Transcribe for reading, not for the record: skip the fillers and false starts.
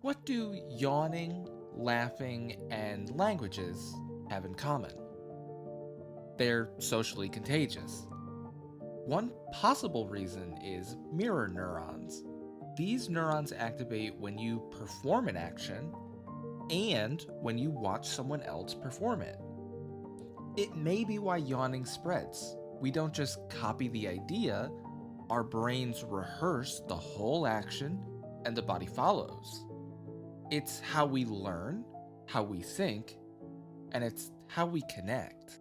What do yawning, laughing, and languages have in common? They're socially contagious. One possible reason is mirror neurons. These neurons activate when you perform an action and when you watch someone else perform it. It may be why yawning spreads. We don't just copy the idea, our brains rehearse the whole action and the body follows. It's how we learn, how we think, and it's how we connect.